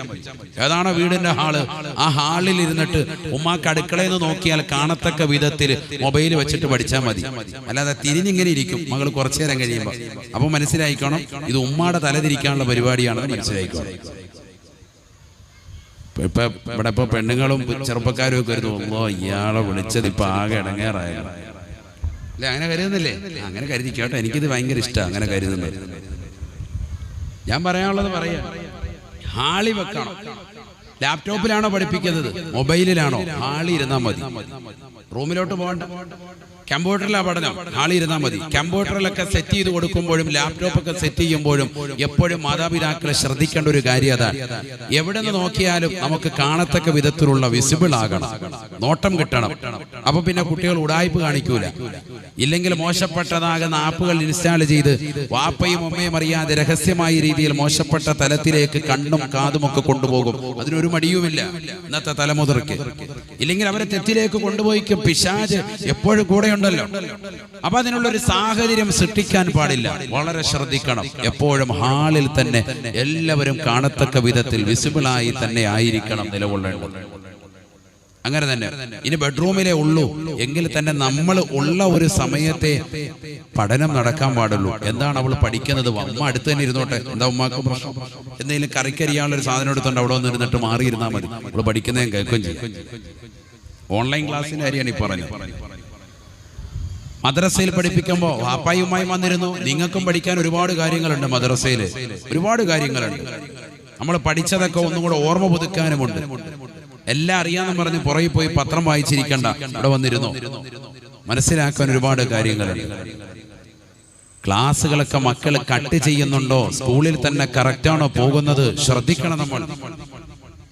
ഏതാണോ വീടിന്റെ ഹാള്, ആ ഹാളിൽ ഇരുന്നിട്ട് ഉമ്മാക്ക് അടുക്കളയിൽ നിന്ന് നോക്കിയാൽ കാണത്തക്ക വിധത്തിൽ മൊബൈൽ വെച്ചിട്ട് പഠിച്ചാൽ മതി. അല്ലാതെ തിരിഞ്ഞിങ്ങനെ ഇരിക്കും മകൾ കുറച്ചു നേരം കഴിയുമ്പോൾ. അപ്പൊ മനസ്സിലായിക്കോണം, ഇത് ഉമ്മാടെ തലതിരിക്കാനുള്ള പരിപാടിയാണെന്ന് മനസ്സിലായിക്കോണം. ഇവിടെ ഇപ്പൊ പെണ്ണുങ്ങളും ചെറുപ്പക്കാരും ഒക്കെ കരുതുന്നു, ഇയാളെ വിളിച്ചത് ഇപ്പൊ ആകെ ഇടങ്ങേറായ അല്ലെ, അങ്ങനെ കരുതുന്നില്ലേ? അങ്ങനെ കരുതിക്കോട്ടെ, എനിക്കിത് ഭയങ്കര ഇഷ്ടമാണ് അങ്ങനെ കരുതുന്നത്. ഞാൻ പറയാനുള്ളത് പറയാം. ഹാളി വെക്കണം. ലാപ്ടോപ്പിലാണോ പഠിപ്പിക്കുന്നത്, മൊബൈലിലാണോ? ഹാളി ഇരുന്നാൽ മതി, റൂമിലോട്ട് പോകണ്ട. കമ്പ്യൂട്ടറിലാണ് പഠനം, ഹാളി ഇരുന്നാൽ മതി. കമ്പ്യൂട്ടറിലൊക്കെ സെറ്റ് ചെയ്ത് കൊടുക്കുമ്പോഴും ലാപ്ടോപ്പൊക്കെ സെറ്റ് ചെയ്യുമ്പോഴും എപ്പോഴും മാതാപിതാക്കളെ ശ്രദ്ധിക്കേണ്ട ഒരു കാര്യം അതാണ്. എവിടെ നിന്ന് നോക്കിയാലും നമുക്ക് കാണത്തക്ക വിധത്തിലുള്ള വിസിബിൾ ആകണം, നോട്ടം കിട്ടണം. അപ്പൊ പിന്നെ കുട്ടികൾ ഉടായ്പ് കാണിക്കൂല. ഇല്ലെങ്കിൽ മോശപ്പെട്ടതാകുന്ന ആപ്പുകൾ ഇൻസ്റ്റാൾ ചെയ്ത് വാപ്പയും ഉമ്മയും അറിയാതെ രഹസ്യമായ രീതിയിൽ മോശപ്പെട്ട തലത്തിലേക്ക് കണ്ണും കാതുമൊക്കെ കൊണ്ടുപോകും. അതിനൊരു മടിയുമില്ല ഇന്നത്തെ തലമുതിർക്ക്. ഇല്ലെങ്കിൽ അവരെ തെറ്റിലേക്ക് കൊണ്ടുപോയിക്കും. പിശാച് എപ്പോഴും കൂടെ ഉണ്ടല്ലോ. അപ്പൊ അതിനുള്ളൊരു സാഹചര്യം സൃഷ്ടിക്കാൻ പാടില്ല. വളരെ ശ്രദ്ധിക്കണം. എപ്പോഴും ഹാളിൽ തന്നെ എല്ലാവരും കാണത്തക്ക വിധത്തിൽ വിസിബിളായി തന്നെ ആയിരിക്കണം നിലകൊള്ളേണ്ടത്. അങ്ങനെ തന്നെ. ഇനി ബെഡ്റൂമിലേ ഉള്ളൂ എങ്കിൽ തന്നെ നമ്മൾ ഉള്ള ഒരു സമയത്തെ പഠനം നടക്കാൻ പാടുള്ളൂ. എന്താണ് അവൾ പഠിക്കുന്നത്? അമ്മ അടുത്ത് തന്നെ ഇരുന്നോട്ടെ, എന്താ ഉമ്മാക്ക് പ്രശ്നം? എന്തെങ്കിലും കറിക്കരിയാനുള്ള ഒരു സാധനം എടുത്തോണ്ട് അവിടെ വന്ന് ഇരുന്നിട്ട് മാറിയിരുന്നാൽ മതി, അവള് പഠിക്കുന്നതും കേൾക്കുകയും ചെയ്യും. ഓൺലൈൻ ക്ലാസ്സിന്റെ കാര്യമാണ് ഈ പറഞ്ഞത്. മദ്രസയിൽ പഠിപ്പിക്കുമ്പോൾ വാപ്പായുമായി വന്നിരുന്നു. നിങ്ങൾക്കും പഠിക്കാൻ ഒരുപാട് കാര്യങ്ങളുണ്ട് മദ്രസയിൽ, ഒരുപാട് കാര്യങ്ങളുണ്ട്. നമ്മൾ പഠിച്ചതൊക്കെ ഒന്നും കൂടെ ഓർമ്മ പുതുക്കാനുമുണ്ട്. എല്ലാം അറിയാമെന്ന് പറഞ്ഞ് പുറകെ പോയി പത്രം വായിച്ചിരിക്കണ്ട, ഇവിടെ വന്നിരുന്നു. മനസ്സിലാക്കാൻ ഒരുപാട് കാര്യങ്ങളുണ്ട്. ക്ലാസ്സുകളൊക്കെ മക്കൾ കട്ട് ചെയ്യുന്നുണ്ടോ, സ്കൂളിൽ തന്നെ കറക്റ്റാണോ പോകുന്നത്, ശ്രദ്ധിക്കണം നമ്മൾ.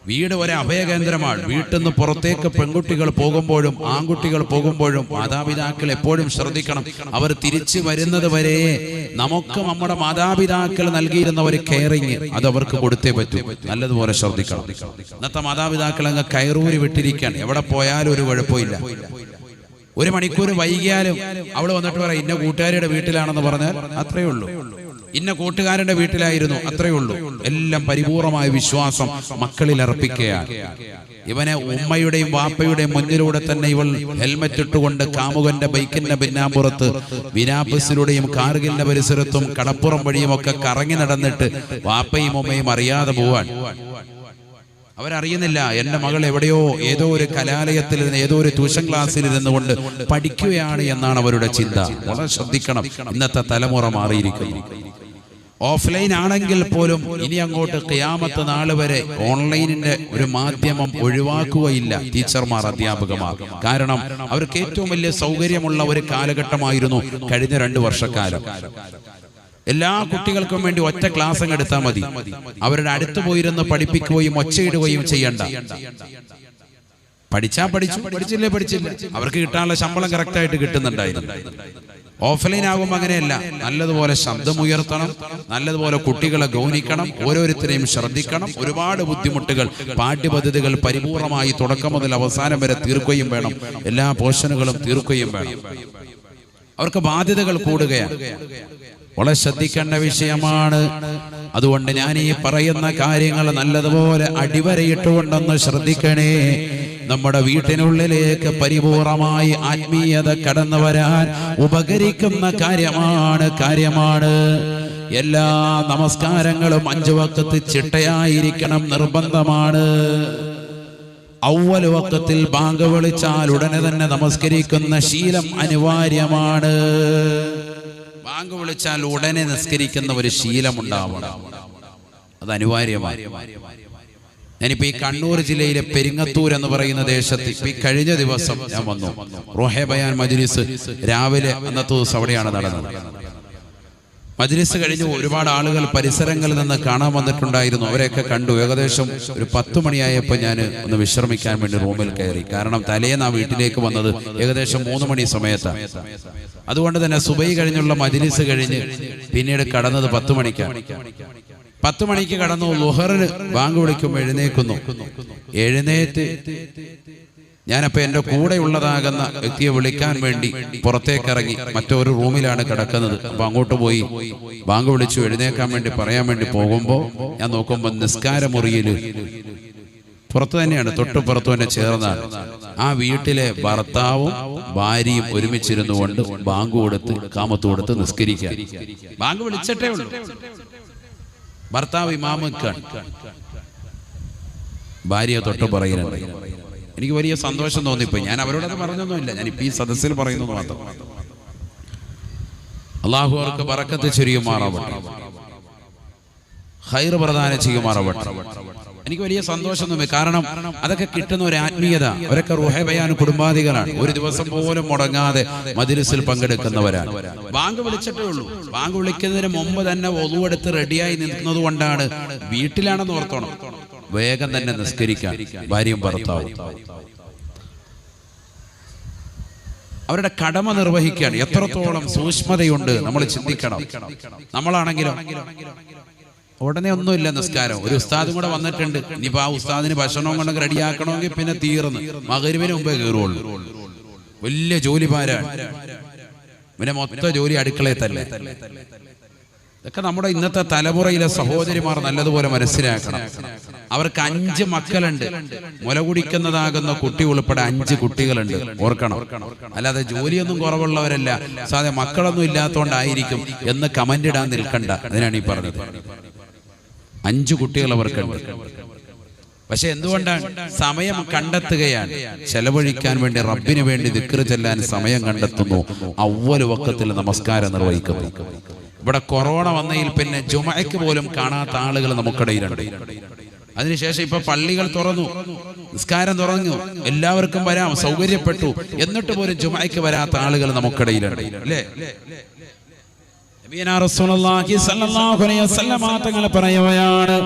വീട് ഒരു അഭയകേന്ദ്രമാണ്. വീട്ടിൽ നിന്ന് പുറത്തേക്ക് പെൺകുട്ടികൾ പോകുമ്പോഴും ആൺകുട്ടികൾ പോകുമ്പോഴും മാതാപിതാക്കൾ എപ്പോഴും ശ്രദ്ധിക്കണം. അവർ തിരിച്ചു വരുന്നത് വരെ നമുക്ക് നമ്മുടെ മാതാപിതാക്കൾ നൽകിയിരുന്ന ഒരു കെയറിങ് അത് അവർക്ക് കൊടുത്തേ പറ്റൂ. നല്ലതുപോലെ ശ്രദ്ധിക്കണം. ഇന്നത്തെ മാതാപിതാക്കൾ അങ്ങ് കയറൂരി വിട്ടിരിക്കാൻ, എവിടെ പോയാലും ഒരു കുഴപ്പമില്ല. ഒരു മണിക്കൂർ വൈകിയാലും അവള് വന്നിട്ട് പറയാം ഇന്ന കൂട്ടുകാരിയുടെ വീട്ടിലാണെന്ന് പറഞ്ഞാൽ അത്രയേ ഉള്ളൂ. ഇന്ന കൂട്ടുകാരന്റെ വീട്ടിലായിരുന്നു, അത്രയേ ഉള്ളൂ. എല്ലാം പരിപൂർണമായ വിശ്വാസം മക്കളിൽ അർപ്പിക്കുകയാണ്. ഇവനെ ഉമ്മയുടെയും വാപ്പയുടെയും മുന്നിലൂടെ തന്നെ ഇവൾ ഹെൽമറ്റ് ഇട്ടുകൊണ്ട് കാമുകന്റെ ബൈക്കിന്റെ പിന്നാമ്പുറത്ത് വിനാപസിലൂടെയും കാർഗിലിന്റെ പരിസരത്തും കടപ്പുറം വഴിയും ഒക്കെ കറങ്ങി നടന്നിട്ട് വാപ്പയും ഉമ്മയും അറിയാതെ പോവാൻ. അവരറിയുന്നില്ല എന്റെ മകൾ എവിടെയോ ഏതോ ഒരു കലാലയത്തിൽ ഇരുന്ന് ഏതോ ഒരു ട്യൂഷൻ ക്ലാസ്സിൽ ഇരുന്നുകൊണ്ട് പഠിക്കുകയാണ് എന്നാണ് അവരുടെ ചിന്ത. വളരെ ശ്രദ്ധിക്കണം, ഇന്നത്തെ തലമുറ മാറിയിരിക്കുന്നു. ഓഫ്ലൈൻ ആണെങ്കിൽ പോലും ഇനി അങ്ങോട്ട് ഖിയാമത്ത് നാൾ വരെ ഓൺലൈനിന്റെ ഒരു മാധ്യമം ഒഴിവാക്കുകയില്ല ടീച്ചർമാർ, അധ്യാപകമാർ. കാരണം അവർക്ക് ഏറ്റവും വലിയ സൗകര്യമുള്ള ഒരു കാലഘട്ടമായിരുന്നു കഴിഞ്ഞ 2 വർഷക്കാലം. എല്ലാ കുട്ടികൾക്കും വേണ്ടി ഒറ്റ ക്ലാസ് അങ്ങ് എടുത്താൽ മതി. അവരുടെ അടുത്ത് പോയിരുന്ന് പഠിപ്പിക്കുകയും ഒച്ചയിടുകയും ചെയ്യണ്ട. പഠിച്ചാ പഠിച്ചു, പഠിച്ചില്ലേ പഠിച്ചില്ല. അവർക്ക് കിട്ടാനുള്ള ശമ്പളം കറക്റ്റായിട്ട് കിട്ടുന്നുണ്ടായിരുന്നു. ഓഫ്ലൈൻ ആകുമ്പോൾ അങ്ങനെയല്ല. നല്ലതുപോലെ ശബ്ദമുയർത്തണം, നല്ലതുപോലെ കുട്ടികളെ ഗൗനിക്കണം, ഓരോരുത്തരെയും ശ്രദ്ധിക്കണം. ഒരുപാട് ബുദ്ധിമുട്ടുകൾ, പാഠ്യപദ്ധതികൾ പരിപൂർണമായി തുടക്കം മുതൽ അവസാനം വരെ തീർക്കുകയും വേണം. എല്ലാ പോർഷനുകളും തീർക്കുകയും വേണം. അവർക്ക് ബാധ്യതകൾ കൂടുകയാണ്. വളരെ ശ്രദ്ധിക്കേണ്ട വിഷയമാണ്. അതുകൊണ്ട് ഞാൻ ഈ പറയുന്ന കാര്യങ്ങൾ നല്ലതുപോലെ അടിവരയിട്ടുകൊണ്ടൊന്ന് ശ്രദ്ധിക്കണേ. നമ്മുടെ വീട്ടിനുള്ളിലേക്ക് പരിപൂർണമായി ആത്മീയത കടന്നു വരാൻ ഉപകരിക്കുന്ന കാര്യമാണ്. എല്ലാ നമസ്കാരങ്ങളും 5 വഖത്ത് ചിട്ടയായിരിക്കണം, നിർബന്ധമാണ്. അവ്വൽ വഖത്തിൽ ബാങ്ക് വിളിച്ചാൽ ഉടനെ തന്നെ നമസ്കരിക്കുന്ന ശീലം അനിവാര്യമാണ്. ബാങ്ക് വിളിച്ചാൽ ഉടനെ നിസ്കരിക്കുന്ന ഒരു ശീലം ഉണ്ടാവണം, അത് അനിവാര്യമാണ്. ഞാനിപ്പോ ഈ കണ്ണൂർ ജില്ലയിലെ പെരിങ്ങത്തൂർ എന്ന് പറയുന്ന ദേശത്ത് ഇപ്പൊ ഈ കഴിഞ്ഞ ദിവസം ഞാൻ വന്നു. റൂഹെ ബയാൻ മജ്ലിസ് രാവിലെ അന്നത്തെ ദിവസം അവിടെയാണ് നടന്നത്. മജ്ലിസ് കഴിഞ്ഞ് ഒരുപാട് ആളുകൾ പരിസരങ്ങളിൽ നിന്ന് കാണാൻ വന്നിട്ടുണ്ടായിരുന്നു. അവരെയൊക്കെ കണ്ടു. ഏകദേശം ഒരു 10 മണിയായപ്പോൾ ഞാൻ ഒന്ന് വിശ്രമിക്കാൻ വേണ്ടി റൂമിൽ കയറി. കാരണം തലേന്ന് ആ വീട്ടിലേക്ക് വന്നത് ഏകദേശം 3 മണി സമയത്താണ്. അതുകൊണ്ട് തന്നെ സുബൈ കഴിഞ്ഞുള്ള മജ്ലിസ് കഴിഞ്ഞ് പിന്നീട് കടന്നത് 10 മണിക്കാണ്. 10 മണിക്ക് കടന്നു. ളുഹറിന് ബാങ്ക് വിളിക്കുമ്പോൾ എഴുന്നേക്കുന്നു. എഴുന്നേറ്റ് ഞാനപ്പോ എന്റെ കൂടെ ഉള്ളതാകുന്ന വ്യക്തിയെ വിളിക്കാൻ വേണ്ടി പുറത്തേക്കിറങ്ങി. മറ്റൊരു റൂമിലാണ് കിടക്കുന്നത്. അപ്പൊ അങ്ങോട്ട് പോയി ബാങ്ക് വിളിച്ചു എഴുന്നേക്കാൻ വേണ്ടി പറയാൻ വേണ്ടി പോകുമ്പോ ഞാൻ നോക്കുമ്പോ നിസ്കാരമുറിയില് പുറത്തു തന്നെയാണ്, തൊട്ടുപുറത്തു തന്നെ ചേർന്നാണ്. ആ വീട്ടിലെ ഭർത്താവും ഭാര്യയും ഒരുമിച്ചിരുന്നു കൊണ്ട് ബാങ്ക് കൊടുത്ത് കാമത്ത് കൊടുത്ത് നിസ്കരിക്കാൻ. ബാങ്ക് വിളിച്ചിട്ടേ ഉള്ളൂ. ഭർത്താവ് ഇമാമുക്കാണ്, ഭാര്യ തൊട്ട് പറയുന്നുണ്ട്. എനിക്ക് വലിയ സന്തോഷം തോന്നിപ്പോയി. ഞാൻ അവരോടത് പറഞ്ഞൊന്നുമില്ല, ഞാൻ ഇപ്പൊ ഈ സദസ്സിൽ പറയുന്നത് മാത്രം. അള്ളാഹു അവർക്ക് ബറക്കത്ത് ചൊരിയുമാറാവട്ടെ, ഖൈർ പ്രദാനം ചെയ്യുമാറാവട്ടെ. എനിക്ക് വലിയ സന്തോഷം തോന്നി. കാരണം അതൊക്കെ കിട്ടുന്ന ഒരു ആത്മീയത. അവരൊക്കെ റൂഹെ ബയാൻ കുടുംബാധികളാണ്. ഒരു ദിവസം പോലും മുടങ്ങാതെ മജ്ലിസിൽ പങ്കെടുക്കുന്നവരാണ്. ബാങ്ക് വിളിച്ചിട്ടേ ഉള്ളൂ. ബാങ്ക് വിളിക്കുന്നതിന് മുമ്പ് തന്നെ ഒളുവെടുത്ത് റെഡിയായി നിൽക്കുന്നത് കൊണ്ടാണ്. വീട്ടിലാണെന്ന് ഓർത്തോണം, വേഗം തന്നെ നിസ്കരിക്കാൻ ഭാര്യയും ഭർത്താവും അവരുടെ കടമ നിർവഹിക്കാൻ എത്രത്തോളം സൂക്ഷ്മതയുണ്ട് നമ്മൾ ചിന്തിക്കണം. നമ്മളാണെങ്കിലും ഉടനെ ഒന്നുമില്ല നിസ്കാരം. ഒരു ഉസ്താദും കൂടെ വന്നിട്ടുണ്ട്. ഇനിയിപ്പോ ആ ഉസ്താദിന് ഭക്ഷണവും കൊണ്ടൊക്കെ റെഡിയാക്കണമെങ്കിൽ പിന്നെ തീർന്ന് മഗ്‌രിബിന് മുമ്പേ കയറുള്ളൂ. വലിയ ജോലിമാരാണ്. പിന്നെ മൊത്തം ജോലി അടുക്കളയിൽ തന്നെ. ഇതൊക്കെ നമ്മുടെ ഇന്നത്തെ തലമുറയിലെ സഹോദരിമാർ നല്ലതുപോലെ മനസ്സിലാക്കണം. അവർക്ക് 5 മക്കളുണ്ട്. മുല കുടിക്കുന്നതാകുന്ന കുട്ടി ഉൾപ്പെടെ 5 കുട്ടികളുണ്ട്. ഓർക്കണം. അല്ലാതെ ജോലിയൊന്നും കുറവുള്ളവരല്ല. സാധാരണ മക്കളൊന്നും ഇല്ലാത്തതുകൊണ്ടായിരിക്കും എന്ന് കമന്റ് ഇടാൻ നിൽക്കണ്ട. അതിനാണ് ഈ പറഞ്ഞത്. 5 കുട്ടികൾ അവർക്കുണ്ട്. പക്ഷെ എന്തുകൊണ്ടാണ്? സമയം കണ്ടെത്തുകയാണ്. ചെലവഴിക്കാൻ വേണ്ടി, റബ്ബിന് വേണ്ടി ദിക്ർ ചെല്ലാൻ സമയം കണ്ടെത്തുന്നു. അവ്വൽ വഖത്തിൽ നമസ്കാരം നിർവഹിക്കുന്നു. ഇവിടെ കൊറോണ വന്നതിൽ പിന്നെ ജുമഅയ്ക്ക് പോലും കാണാത്ത ആളുകൾ നമുക്കിടയിലുണ്ട്. അതിനുശേഷം ഇപ്പൊ പള്ളികൾ തുറന്നു, നിസ്കാരം തുറന്നു, എല്ലാവർക്കും വരാം, സൗകര്യപ്പെട്ടു. എന്നിട്ട് പോലും ജുമഅയ്ക്ക് വരാത്ത ആളുകൾ നമുക്കിടയിലുണ്ട്. അല്ലേ? റസൂലുള്ളാഹി സ്വല്ലല്ലാഹു അലൈഹി വസല്ലം തങ്ങൾ പറയുകയാണ്,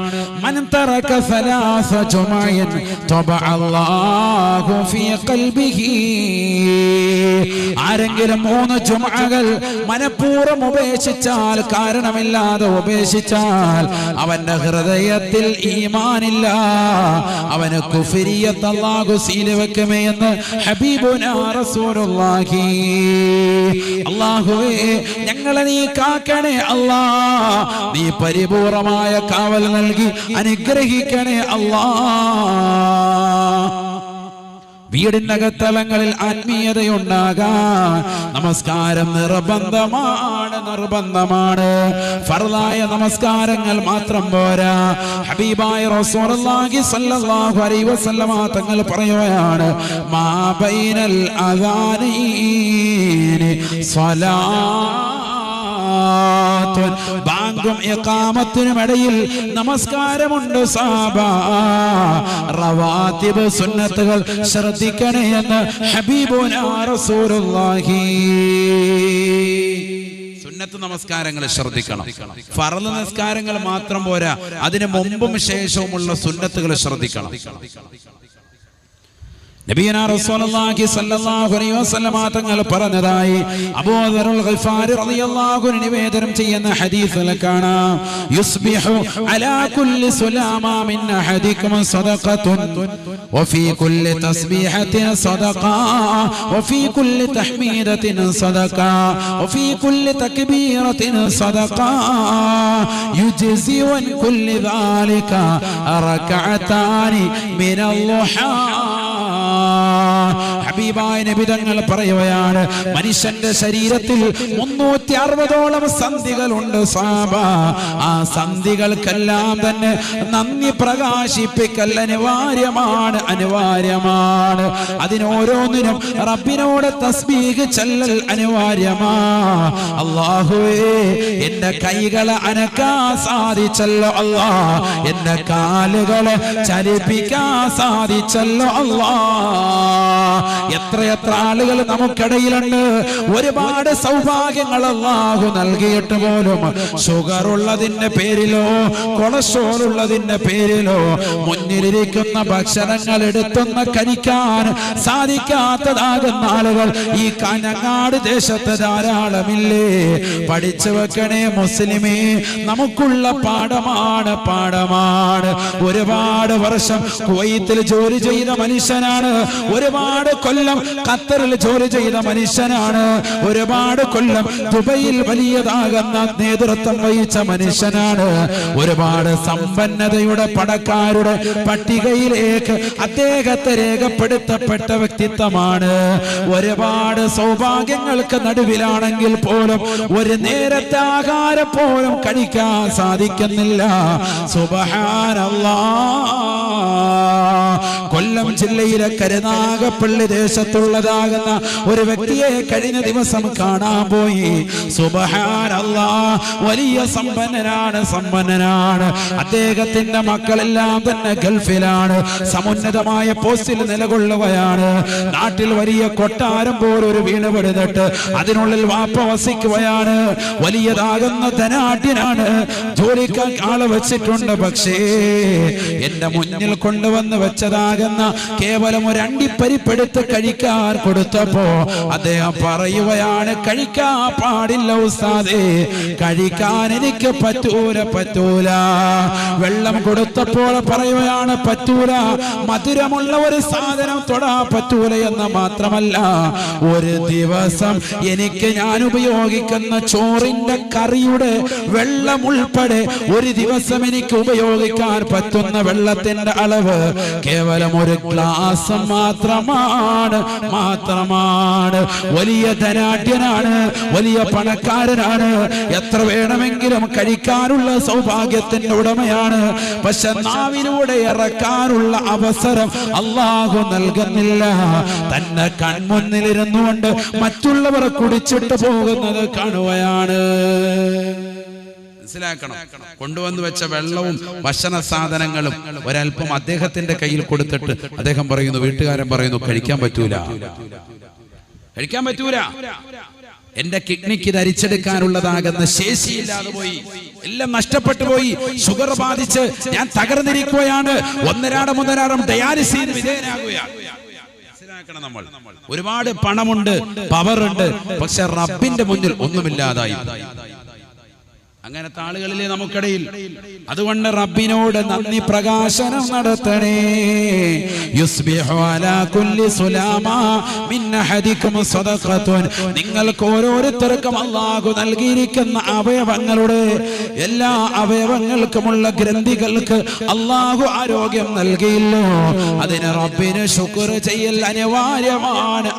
മൻ തറക സലാസ ജുമഅൻ തബഅ അല്ലാഹു ഫീ ഖൽബിഹി. ആരെങ്കിലും 3 ജുമഅകൾ മനഃപൂർവ്വം ഉപേക്ഷിച്ചാൽ, കാരണമില്ലാതെ ഉപേക്ഷിച്ചാൽ, അവന്റെ ഹൃദയത്തിൽ ഈമാനില്ല, അവന് കുഫ്രിയത്ത് അല്ലാഹു സീൽ വെക്കുമേ എന്ന് ഹബീബുനാ റസൂലുള്ളാഹി. അല്ലാഹുവേ, ഞങ്ങളെ നീ കാക്കണേ അല്ലാ, നീ പരിപൂർണമായ കാവൽ നൽകി അനുഗ്രഹിക്കണേ അല്ലാ. വീടിന്റെ അകത്തളങ്ങളിൽ ആത്മീയതയുണ്ടാകാൻ നമസ്കാരം നിർബന്ധമാണ്. ഫർളായ നമസ്കാരങ്ങൾ മാത്രം പോരാ. ഹബീബായ റസൂലുള്ളാഹി സ്വല്ലല്ലാഹു അലൈഹി വസല്ലമ തങ്ങൾ പറയുകയാണ്, മാ ബൈനൽ അദാനൈനി സ്വലാത്തുൻ, ബാങ്കും ഇഖാമത്തിനും ഇടയിൽ നമസ്കാരമുണ്ട് സഹാബ. റവാത്തിബ് സുന്നത്തുകൾ ശ്രദ്ധിക്കണേ എന്ന് ഹബീബുനാ റസൂലുള്ളാഹി. സുന്നത്ത് നമസ്കാരങ്ങൾ ശ്രദ്ധിക്കണം. ഫർള് നമസ്കാരങ്ങൾ മാത്രം പോരാ, അതിന് മുമ്പും ശേഷവുമുള്ള സുന്നത്തുകൾ ശ്രദ്ധിക്കണം. നബിയനാ റസൂലുള്ളാഹി സ്വല്ലല്ലാഹു അലൈഹി വസല്ലമ തങ്ങൾ പറഞ്ഞതായി അബൂ ദറുൽ ഗിഫാരി റളിയല്ലാഹു അൻഹു നിവേദനം ചെയ്യുന്ന ഹദീസിൽ കാണാം, യുസ്ബിഹു അലാ കുല്ലി സുലാമ മിൻ അഹദികും സദഖത്തുൻ വഫീ കുല്ലി തസ്ബീഹത്തിൻ സദഖ വഫീ കുല്ലി തഹ്മീദത്തിൻ സദഖ വഫീ കുല്ലി തക്ബീറത്തിൻ സദഖ യുജ്സി വൻ കുല്ലി ദാലിക റകഅതാനി മിനൽ ളുഹാ. ഹബീബായ നബി തങ്ങൾ പറയുകയാണ്, മനുഷ്യന്റെ ശരീരത്തിൽ 360ഓളം സന്ധികളുണ്ട് സഹാബ. ആ സന്ധികൾക്കെല്ലാം തന്നെ നന്ദി പ്രകാശിപ്പിക്കൽ അനിവാര്യമാണ്. അതിനോരോന്നിനും റബ്ബിനോട് തസ്ബീഹ് ചൊല്ലൽ അനിവാര്യമാ. അല്ലാഹുവേ, എന്റെ കൈകളെ അനക്കാൻ സാധിച്ചല്ലോ അല്ലാ, എന്റെ കാലുകളെ ചലിപ്പിക്കാൻ സാധിച്ചല്ലോ അല്ലാ. എത്രയെത്ര ആളുകൾ നമുക്കിടയിലുണ്ട്, ഒരുപാട് സൗഭാഗ്യങ്ങൾ അല്ലാഹു നൽകിയിട്ട് പോലും ഷുഗർ ഉള്ളതിന്റെ പേരിലോ കൊളസ്ട്രോൾ ഉള്ളതിന്റെ പേരിലോ മുന്നിലിരിക്കുന്ന ഭക്ഷണങ്ങൾ എടുത്തൊന്ന് കഴിക്കാൻ സാധിക്കാത്തതാകുന്ന ആളുകൾ ഈ കാഞ്ഞങ്ങാട് ദേശത്ത് ധാരാളമില്ലേ? പഠിച്ചു വെക്കണേ മുസ്ലിമേ, നമുക്കുള്ള പാഠമാണ്. ഒരുപാട് വർഷം കുവൈത്തിൽ ജോലി ചെയ്ത മനുഷ്യനാണ്, ഒരുപാട് കൊല്ലം ഖത്തറിൽ ജോലി ചെയ്ത മനുഷ്യനാണ്, ഒരുപാട് കൊല്ലം ദുബൈയിൽ വലിയതാകുന്ന നേതൃത്വം വഹിച്ച മനുഷ്യനാണ്. ഒരുപാട് സമ്പന്നതയുടെ പണക്കാരുടെ പട്ടികയിലേക്ക് അദ്ദേഹത്തെ രേഖപ്പെടുത്തപ്പെട്ട വ്യക്തിത്വമാണ്. ഒരുപാട് സൗഭാഗ്യങ്ങൾക്ക് നടുവിലാണെങ്കിൽ പോലും ഒരു നേരത്തെ ആഹാരം പോലും കഴിക്കാൻ സാധിക്കുന്നില്ല. സുബ്ഹാനല്ലാഹ്. കൊല്ലം ജില്ലയിലെ കരുനാഗപ്പള്ളി ദേശത്തുള്ളതാകുന്ന ഒരു വ്യക്തിയെ കഴിഞ്ഞ ദിവസം കാണാൻ പോയി. സുബ്ഹാനല്ലാഹ്, വലിയ സമ്പന്നനാണ്. അദ്ദേഹത്തിന്റെ മക്കളെല്ലാം തന്നെ ഗൾഫിലാണ്, സമുന്നതമായ പോസ്റ്റിൽ നിലകൊള്ളുകയാണ്. നാട്ടിൽ വലിയ കൊട്ടാരം പോലൊരു വീണ് പണിതിട്ട് അതിനുള്ളിൽ വാപ്പ വസിക്കുകയാണ്. വലിയതാകുന്ന ധനാഢ്യനാണ്, ജോലിക്കാൻ ആള് വെച്ചിട്ടുണ്ട്. പക്ഷേ എന്റെ മുന്നിൽ കൊണ്ടുവന്ന് വെച്ചതാകുന്ന കേവലം ഒരു അണ്ടിപ്പരിപ്പെടുത്ത് കഴിക്കാൻ കൊടുത്തപ്പോ അദ്ദേഹം പറയുകയാണ്, കഴിക്കാൻ പാടില്ല ഉസ്താദേ, കഴിക്കാൻ എനിക്ക് പറ്റൂല. വെള്ളം കൊടുത്തപ്പോൾ പറയുകയാണ്, പറ്റൂല, മധുരമുള്ള ഒരു സാധനം തൊടാ പറ്റൂല എന്ന് മാത്രമല്ല, ഒരു ദിവസം എനിക്ക് ഞാൻ ഉപയോഗിക്കുന്ന ചോറിന്റെ കറിയുടെ വെള്ളം ഉൾപ്പെടെ ഒരു ദിവസം എനിക്ക് ഉപയോഗിക്കാൻ പറ്റുന്ന വെള്ളത്തിന്റെ അളവ് കേവലം ഒരു ഗ്ലാസ് മാത്രമാണ്. വലിയ ധനാഢ്യനാണ്, വലിയ പണക്കാരനാണ്, എത്ര വേണമെങ്കിലും കഴിക്കാനുള്ള സൗഭാഗ്യത്തിന്റെ ഉടമയാണ്. പക്ഷെ നാവിലൂടെ ഇറക്കാനുള്ള അവസരം അല്ലാഹു നൽകുന്നില്ല. തന്നെ കൺമുന്നിലിരുന്നു കൊണ്ട് മറ്റുള്ളവർ കുടിച്ചിട്ട് പോകുന്നത് കാണുകയാണ്. മനസ്സിലാക്കണം. കൊണ്ടുവന്ന് വെച്ച വെള്ളവും ഭക്ഷണ സാധനങ്ങളും ഒരൽപ്പം അദ്ദേഹത്തിന്റെ കയ്യിൽ കൊടുത്തിട്ട് അദ്ദേഹം പറയുന്നു, വീട്ടുകാരൻ പറയുന്നു, കഴിക്കാൻ പറ്റൂല. എന്റെ കിഡ്നിക്ക് ഇത് അരിച്ചെടുക്കാനുള്ളതാകുന്ന ശേഷിയില്ലാതെ പോയി, എല്ലാം നഷ്ടപ്പെട്ടു പോയി, ഷുഗർ ബാധിച്ച് ഞാൻ തകർന്നിരിക്കുകയാണ്, ഒന്നരാടം ഡയാലിസിന് വിധേയനാകുകയാണ്. നമ്മൾ ഒരുപാട് പണമുണ്ട്, പവറുണ്ട്, പക്ഷെ റബ്ബിന്റെ മുന്നിൽ ഒന്നുമില്ലാതായി. അങ്ങനത്തെ ആളുകളിലെ നമുക്കിടയിൽ. അതുകൊണ്ട് റബ്ബിനോട് നന്ദി പ്രകാശനം നടത്തണേ. യുസ്ബിഹു അലാ കുല്ലി സുലാമ മിൻ അഹദികും സദഖത്തുൻ. നിങ്ങൾക്ക് ഓരോരുത്തർക്കും അല്ലാഹു നൽകിയിരിക്കുന്ന അവയവങ്ങളുടെ എല്ലാ അവയവങ്ങൾക്കുമുള്ള ഗ്രന്ഥികൾക്ക് അല്ലാഹു ആരോഗ്യം നൽകിയില്ലോ. അതിന് റബ്ബിന് ശുക്ർ ചെയ്യൽ അനിവാര്യമാണ്.